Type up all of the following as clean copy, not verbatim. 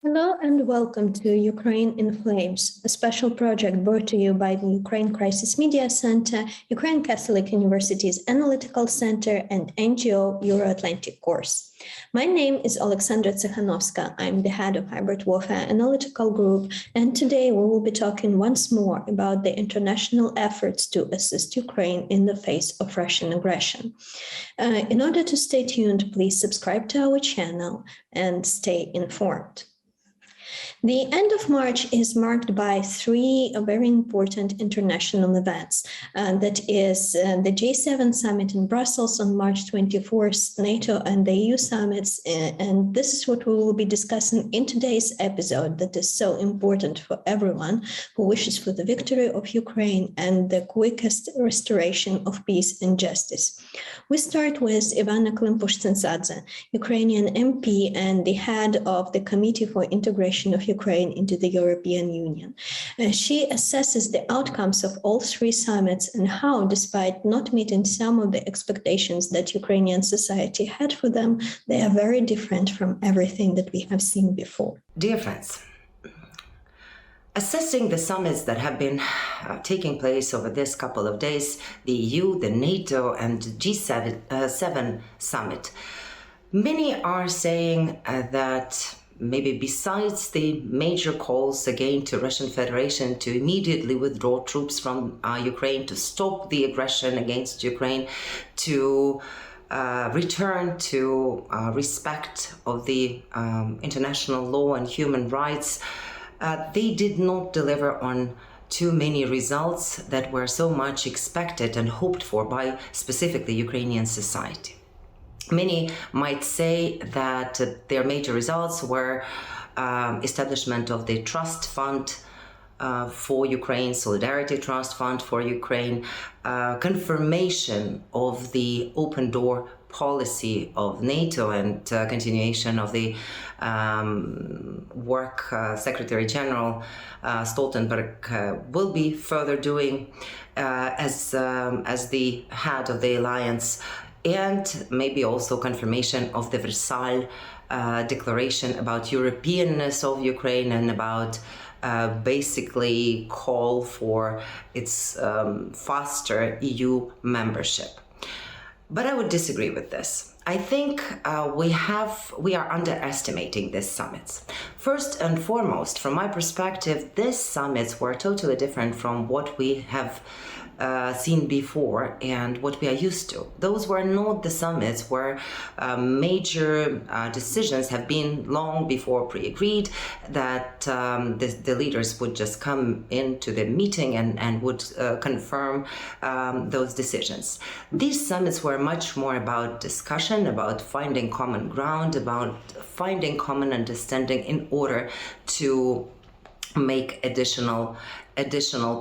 Hello and welcome to Ukraine in Flames, a special project brought to you by the Ukraine Crisis Media Center, Ukraine Catholic University's Analytical Center, and NGO Euro-Atlantic Course. My name is Alexandra Tsikhanovska. I'm the head of Hybrid Warfare Analytical Group, and today we will be talking once more about the international efforts to assist Ukraine in the face of Russian aggression. In order to stay tuned, please subscribe to our channel and stay informed. The end of March is marked by three very important international events. That is the G7 summit in Brussels on March 24th, NATO and the EU summits. And this is what we will be discussing in today's episode that is so important for everyone who wishes for the victory of Ukraine and the quickest restoration of peace and justice. We start with Ivana Klimpush-Tsintsadze, Ukrainian MP and the head of the Committee for Integration of Ukraine into the European Union. She assesses the outcomes of all three summits and how, despite not meeting some of the expectations that Ukrainian society had for them, they are very different from everything that we have seen before. Dear friends, assessing the summits that have been taking place over this couple of days, the EU, the NATO, and G7 summit, many are saying that maybe besides the major calls again to Russian Federation to immediately withdraw troops from Ukraine, to stop the aggression against Ukraine, to return to respect of the international law and human rights, they did not deliver on too many results that were so much expected and hoped for by specifically Ukrainian society. Many might say that their major results were establishment of the trust fund for Ukraine, Solidarity Trust Fund for Ukraine, confirmation of the open door policy of NATO and continuation of the work Secretary General Stoltenberg will be further doing as the head of the alliance, and maybe also confirmation of the Versailles Declaration about Europeanness of Ukraine and about basically call for its faster EU membership. But I would disagree with this. I think we are underestimating these summits. First and foremost, from my perspective, these summits were totally different from what we have seen before and what we are used to. Those were not the summits where major decisions have been long before pre-agreed, that the leaders would just come into the meeting and would confirm those decisions. These summits were much more about discussion, about finding common ground, about finding common understanding in order to make additional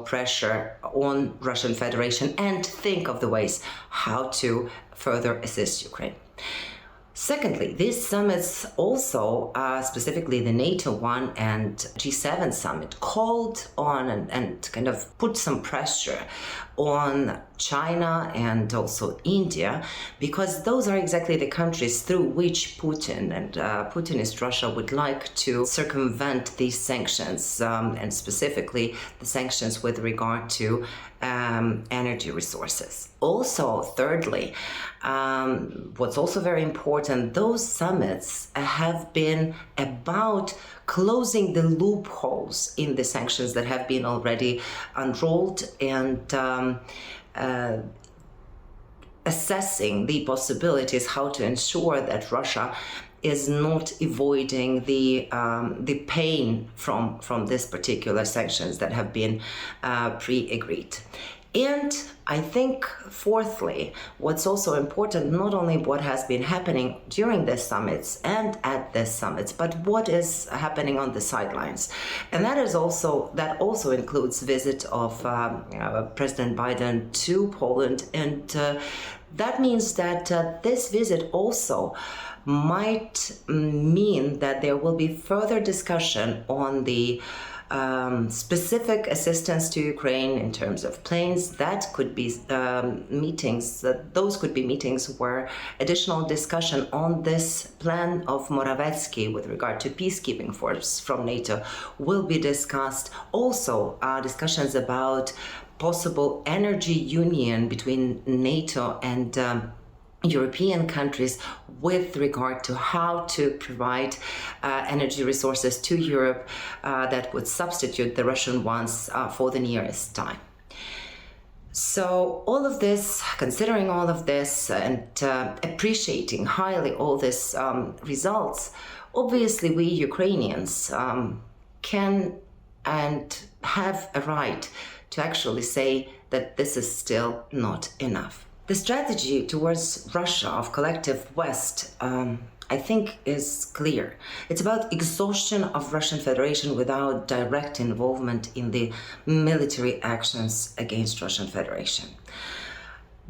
pressure on Russian Federation and think of the ways how to further assist Ukraine. Secondly, these summits also, specifically the NATO one and G7 summit, called on and kind of put some pressure on China and also India, because those are exactly the countries through which Putin and Putinist Russia would like to circumvent these sanctions, and specifically the sanctions with regard to energy resources. Also, thirdly, what's also very important, those summits have been about closing the loopholes in the sanctions that have been already unrolled and assessing the possibilities how to ensure that Russia is not avoiding the pain from this particular sanctions that have been pre-agreed. And I think, fourthly, what's also important, not only what has been happening during the summits and at the summits, but what is happening on the sidelines. And that also includes visit of President Biden to Poland. And that means that this visit also might mean that there will be further discussion on the specific assistance to Ukraine in terms of planes. That could be meetings, those could be meetings where additional discussion on this plan of Morawiecki with regard to peacekeeping force from NATO will be discussed. Also, discussions about possible energy union between NATO and European countries with regard to how to provide energy resources to Europe that would substitute the Russian ones for the nearest time. So all of this, considering all of this and appreciating highly all these results, obviously we Ukrainians can and have a right to actually say that this is still not enough. The strategy towards Russia of collective West, I think, is clear. It's about exhaustion of Russian Federation without direct involvement in the military actions against Russian Federation.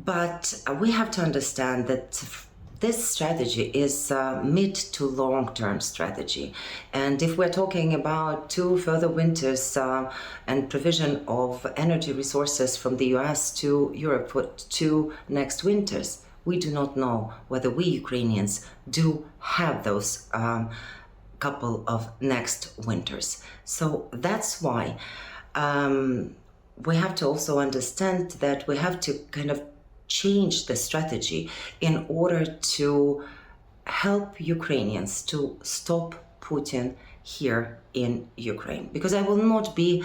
But we have to understand that this strategy is a mid to long-term strategy. And if we're talking about 2 further winters and provision of energy resources from the US to Europe for 2 next winters, we do not know whether we Ukrainians do have those couple of next winters. So that's why we have to also understand that we have to kind of change the strategy in order to help Ukrainians to stop Putin here in Ukraine. Because I will not be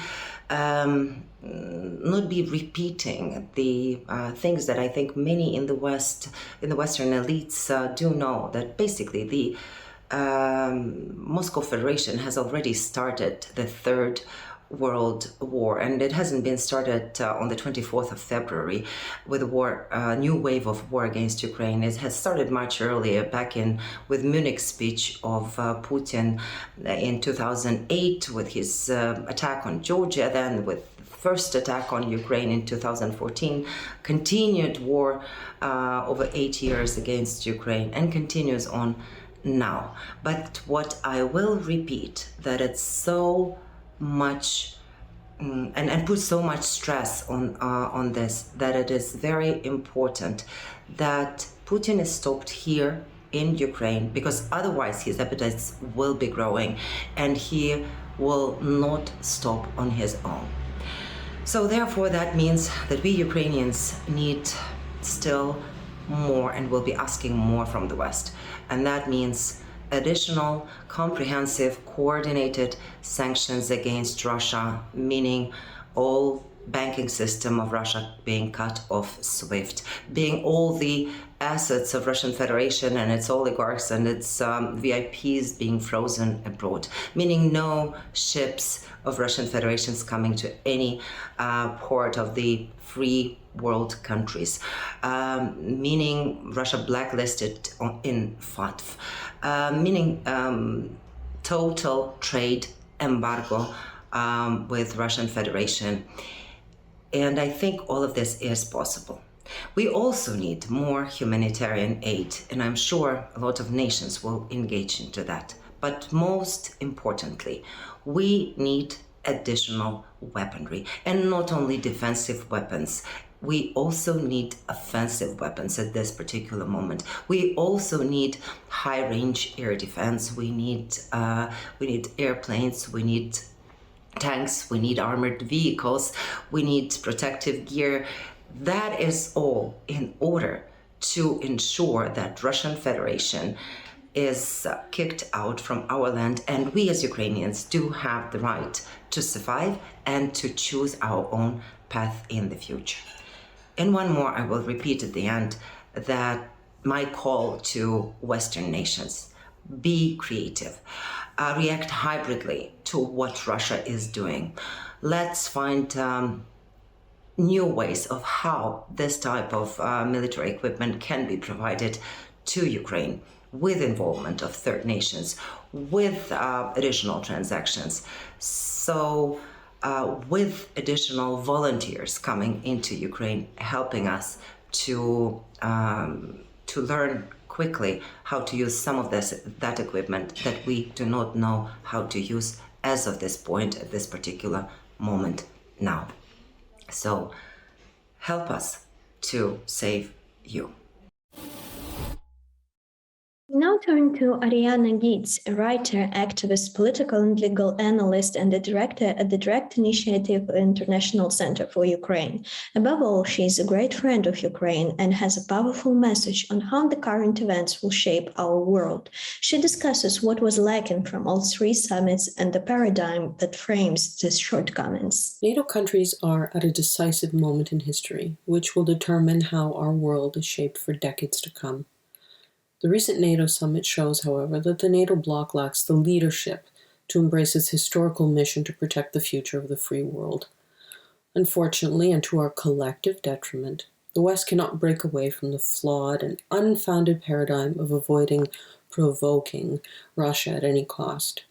repeating the things that I think many in the West, in the Western elites do know, that basically the Moscow Federation has already started the Third World War, and it hasn't been started on the 24th of February with a war, new wave of war against Ukraine. It has started much earlier, back in with Munich speech of Putin in 2008, with his attack on Georgia, then with first attack on Ukraine in 2014, continued war over 8 years against Ukraine, and continues on now. But what I will repeat, that it's so much and put so much stress on this, that it is very important that Putin is stopped here in Ukraine, because otherwise his appetites will be growing and he will not stop on his own. So therefore that means that we Ukrainians need still more, and will be asking more from the West, and that means additional, comprehensive, coordinated sanctions against Russia, meaning all banking system of Russia being cut off SWIFT, being all the assets of Russian Federation and its oligarchs and its VIPs being frozen abroad, meaning no ships of Russian Federations coming to any port of the free world countries, meaning Russia blacklisted in FATF, meaning total trade embargo with Russian Federation. And I think all of this is possible. We also need more humanitarian aid, and I'm sure a lot of nations will engage into that. But most importantly, we need additional weaponry, and not only defensive weapons. We also need offensive weapons at this particular moment. We also need high-range air defense. We need airplanes. We need tanks. We need armored vehicles. We need protective gear. That is all in order to ensure that Russian Federation is kicked out from our land, and we as Ukrainians do have the right to survive and to choose our own path in the future. And one more I will repeat at the end, that my call to Western nations: be creative, react hybridly to what Russia is doing. Let's find new ways of how this type of military equipment can be provided to Ukraine, with involvement of third nations, with additional transactions. So with additional volunteers coming into Ukraine, helping us to learn quickly how to use some of that equipment that we do not know how to use as of this point, at this particular moment now. So help us to save you. We now turn to Ariana Geets, a writer, activist, political and legal analyst, and a director at the Direct Initiative International Center for Ukraine. Above all, she is a great friend of Ukraine and has a powerful message on how the current events will shape our world. She discusses what was lacking from all three summits and the paradigm that frames these shortcomings. NATO countries are at a decisive moment in history, which will determine how our world is shaped for decades to come. The recent NATO summit shows, however, that the NATO bloc lacks the leadership to embrace its historical mission to protect the future of the free world. Unfortunately, and to our collective detriment, the West cannot break away from the flawed and unfounded paradigm of avoiding provoking Russia at any cost.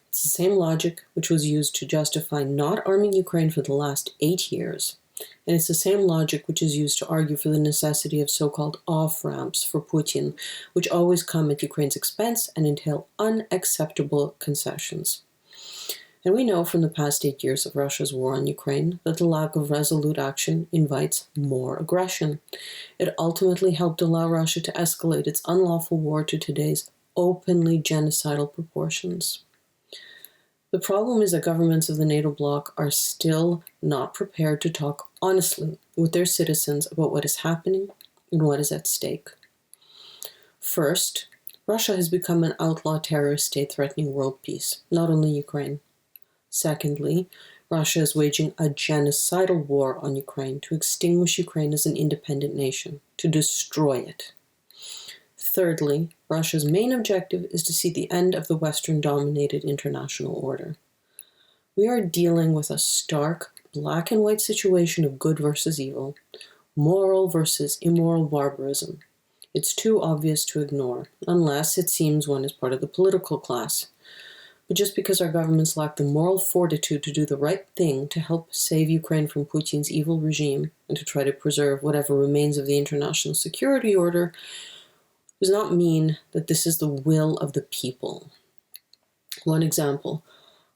It's the same logic which was used to justify not arming Ukraine for the last 8 years. And it's the same logic which is used to argue for the necessity of so-called off-ramps for Putin, which always come at Ukraine's expense and entail unacceptable concessions. And we know from the past 8 years of Russia's war on Ukraine that the lack of resolute action invites more aggression. It ultimately helped allow Russia to escalate its unlawful war to today's openly genocidal proportions. The problem is that governments of the NATO bloc are still not prepared to talk honestly with their citizens about what is happening and what is at stake. First, Russia has become an outlaw terrorist state threatening world peace, not only Ukraine. Secondly, Russia is waging a genocidal war on Ukraine to extinguish Ukraine as an independent nation, to destroy it. Thirdly, Russia's main objective is to see the end of the Western-dominated international order. We are dealing with a stark, black and white situation of good versus evil, moral versus immoral barbarism. It's too obvious to ignore, unless it seems one is part of the political class. But just because our governments lack the moral fortitude to do the right thing to help save Ukraine from Putin's evil regime and to try to preserve whatever remains of the international security order does not mean that this is the will of the people. One example,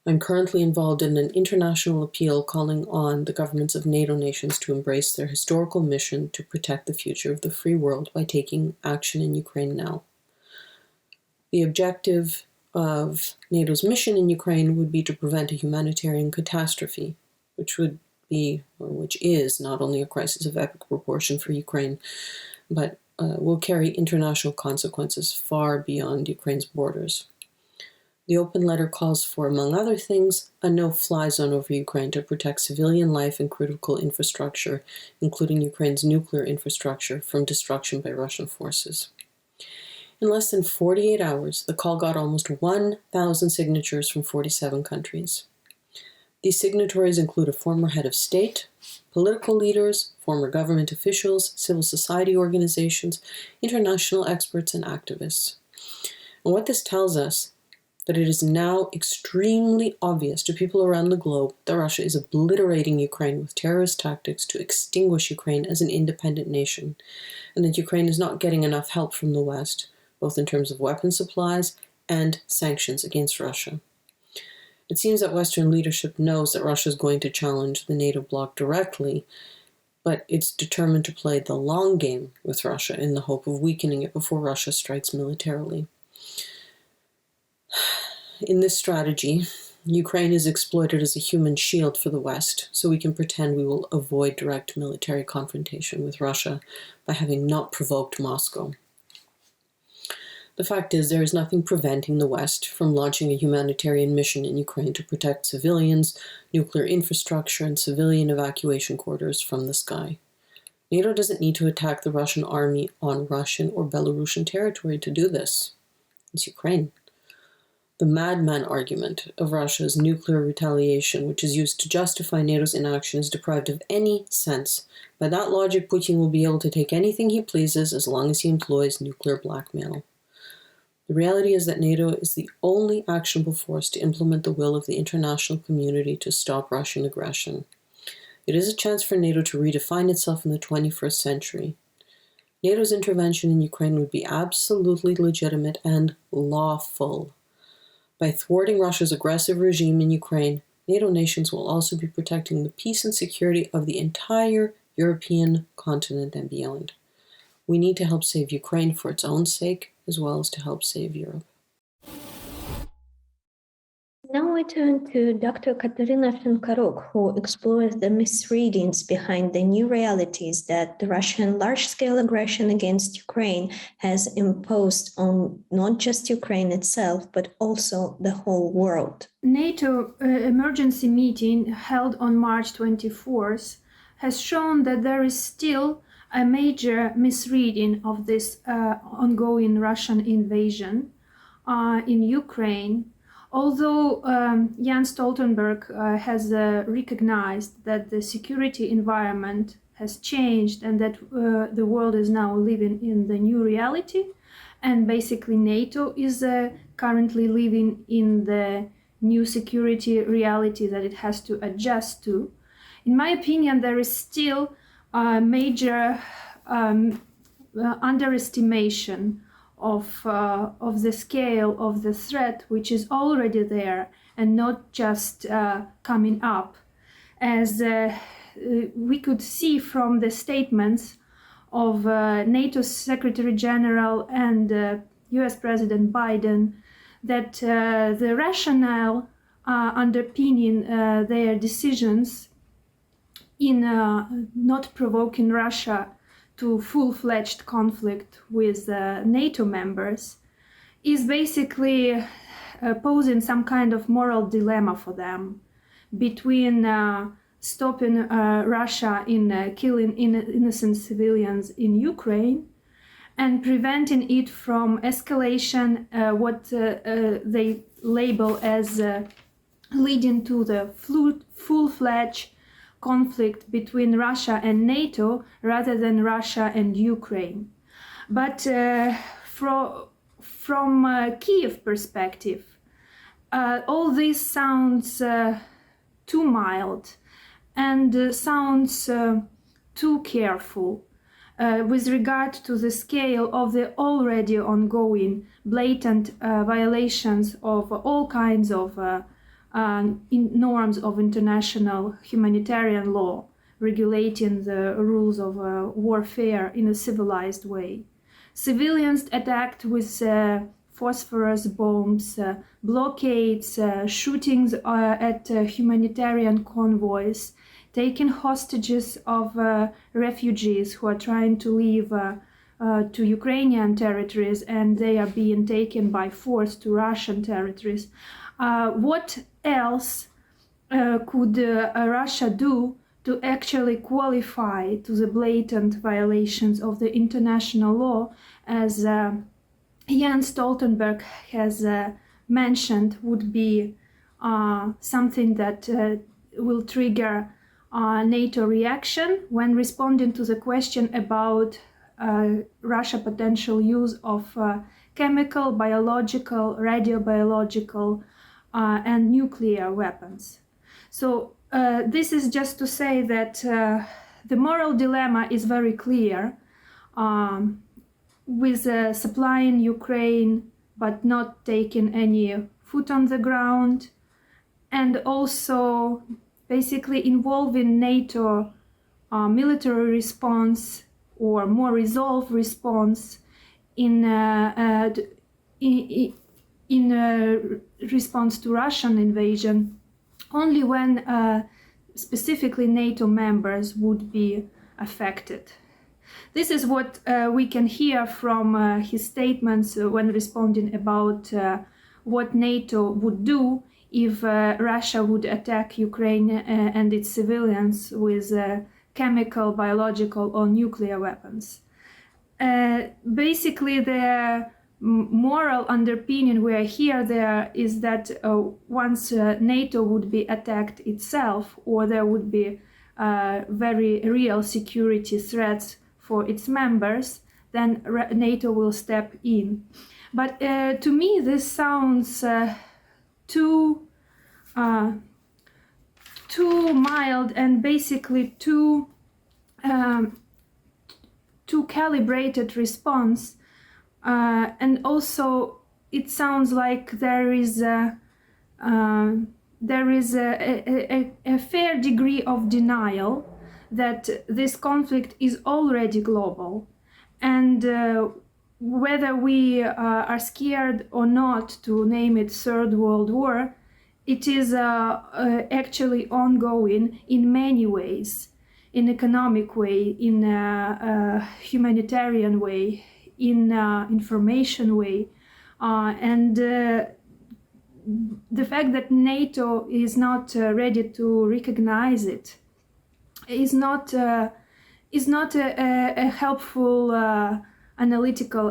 I'm currently involved in an international appeal calling on the governments of NATO nations to embrace their historical mission to protect the future of the free world by taking action in Ukraine now. The objective of NATO's mission in Ukraine would be to prevent a humanitarian catastrophe, which is not only a crisis of epic proportion for Ukraine, but will carry international consequences far beyond Ukraine's borders. The open letter calls for, among other things, a no-fly zone over Ukraine to protect civilian life and critical infrastructure, including Ukraine's nuclear infrastructure, from destruction by Russian forces. In less than 48 hours, the call got almost 1,000 signatures from 47 countries. These signatories include a former head of state, political leaders, former government officials, civil society organizations, international experts, and activists. And what this tells us that it is now extremely obvious to people around the globe that Russia is obliterating Ukraine with terrorist tactics to extinguish Ukraine as an independent nation, and that Ukraine is not getting enough help from the West, both in terms of weapon supplies and sanctions against Russia. It seems that Western leadership knows that Russia is going to challenge the NATO bloc directly, but it's determined to play the long game with Russia in the hope of weakening it before Russia strikes militarily. In this strategy, Ukraine is exploited as a human shield for the West, so we can pretend we will avoid direct military confrontation with Russia by having not provoked Moscow. The fact is, there is nothing preventing the West from launching a humanitarian mission in Ukraine to protect civilians, nuclear infrastructure, and civilian evacuation corridors from the sky. NATO doesn't need to attack the Russian army on Russian or Belarusian territory to do this. It's Ukraine. The madman argument of Russia's nuclear retaliation, which is used to justify NATO's inaction, is deprived of any sense. By that logic, Putin will be able to take anything he pleases as long as he employs nuclear blackmail. The reality is that NATO is the only actionable force to implement the will of the international community to stop Russian aggression. It is a chance for NATO to redefine itself in the 21st century. NATO's intervention in Ukraine would be absolutely legitimate and lawful. By thwarting Russia's aggressive regime in Ukraine, NATO nations will also be protecting the peace and security of the entire European continent and beyond. We need to help save Ukraine for its own sake, as well as to help save Europe. Now we turn to Dr. Katerina Shenkaruk, who explores the misreadings behind the new realities that the Russian large-scale aggression against Ukraine has imposed on not just Ukraine itself, but also the whole world. NATO emergency meeting held on March 24th has shown that there is still a major misreading of this ongoing Russian invasion in Ukraine. Although Jens Stoltenberg has recognized that the security environment has changed and that the world is now living in the new reality, and basically NATO is currently living in the new security reality that it has to adjust to, in my opinion, there is still a major underestimation of the scale of the threat, which is already there and not just coming up. As we could see from the statements of NATO's Secretary General and US President Biden, that the rationale underpinning their decisions in not provoking Russia to full-fledged conflict with NATO members is basically posing some kind of moral dilemma for them between stopping Russia in killing innocent civilians in Ukraine and preventing it from escalation, what they label as leading to the full-fledged conflict between Russia and NATO rather than Russia and Ukraine. But from Kiev perspective, all this sounds too mild and sounds too careful with regard to the scale of the already ongoing blatant violations of all kinds of norms of international humanitarian law regulating the rules of warfare in a civilized way. Civilians attacked with phosphorus bombs, blockades, shootings at humanitarian convoys, taking hostages of refugees who are trying to leave to Ukrainian territories and they are being taken by force to Russian territories. What else could Russia do to actually qualify to the blatant violations of the international law, as Jens Stoltenberg has mentioned, would be something that will trigger NATO reaction when responding to the question about Russia potential use of chemical, biological, radiobiological, and nuclear weapons. So this is just to say that the moral dilemma is very clear, with supplying Ukraine but not taking any foot on the ground, and also basically involving NATO military response or more resolved response in response to Russian invasion only when specifically NATO members would be affected. This is what we can hear from his statements when responding about what NATO would do if Russia would attack Ukraine and its civilians with chemical, biological, or nuclear weapons. Basically, the moral underpinning we are there is that once NATO would be attacked itself, or there would be very real security threats for its members, then NATO will step in. But to me, this sounds too mild and basically too too calibrated response, and also it sounds like there is a fair degree of denial that this conflict is already global, and whether we are scared or not to name it Third World War, it is actually ongoing in many ways, in economic way, in a humanitarian way, in information way, and the fact that NATO is not ready to recognize it is not a helpful analytical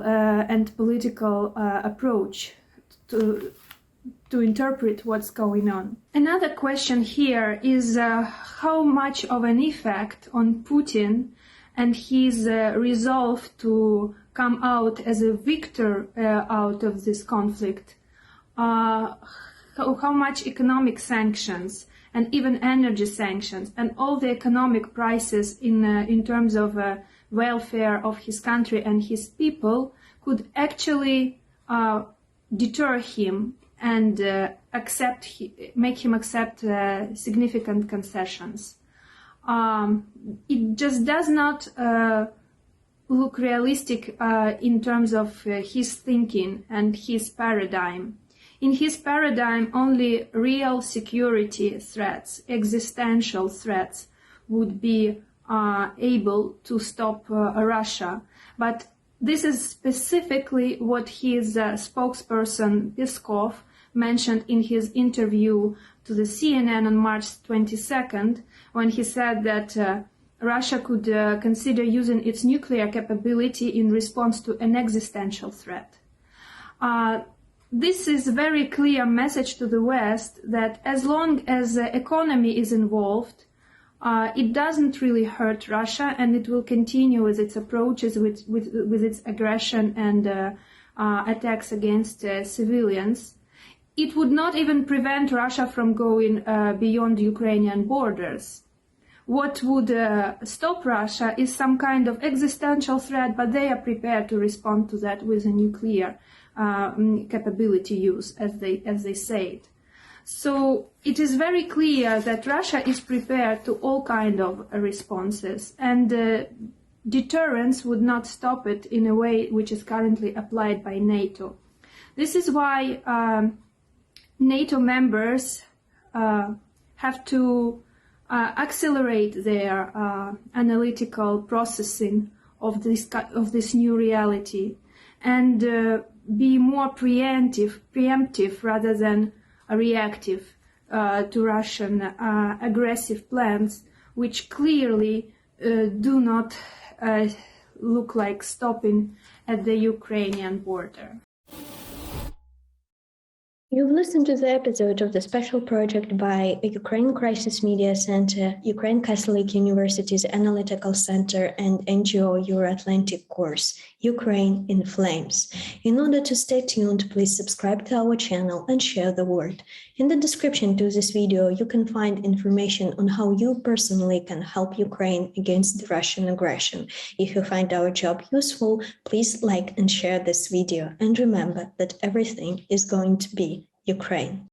and political approach to interpret what's going on. Another question here is how much of an effect on Putin and his resolve to come out as a victor out of this conflict, how much economic sanctions and even energy sanctions and all the economic prices in terms of welfare of his country and his people could actually deter him and make him accept significant concessions. It just does not look realistic in terms of his thinking and his paradigm. In his paradigm, only real security threats, existential threats, would be able to stop Russia. But this is specifically what his spokesperson Peskov mentioned in his interview to the CNN on March 22nd, when he said that Russia could consider using its nuclear capability in response to an existential threat. This is a very clear message to the West that as long as the economy is involved, it doesn't really hurt Russia, and it will continue with its approaches, with its aggression and attacks against civilians. It would not even prevent Russia from going beyond Ukrainian borders. What would stop Russia is some kind of existential threat, but they are prepared to respond to that with a nuclear capability use, as they say it. So it is very clear that Russia is prepared to all kind of responses, and deterrence would not stop it in a way which is currently applied by NATO. This is why NATO members have to accelerate their analytical processing of this new reality, and be more preemptive rather than reactive to Russian aggressive plans, which clearly do not look like stopping at the Ukrainian border. You've listened to the episode of the special project by Ukraine Crisis Media Center, Ukraine Catholic University's Analytical Center, and NGO Euro-Atlantic course, Ukraine in Flames. In order to stay tuned, please subscribe to our channel and share the word. In the description to this video, you can find information on how you personally can help Ukraine against the Russian aggression. If you find our job useful, please like and share this video. And remember that everything is going to be Ukraine.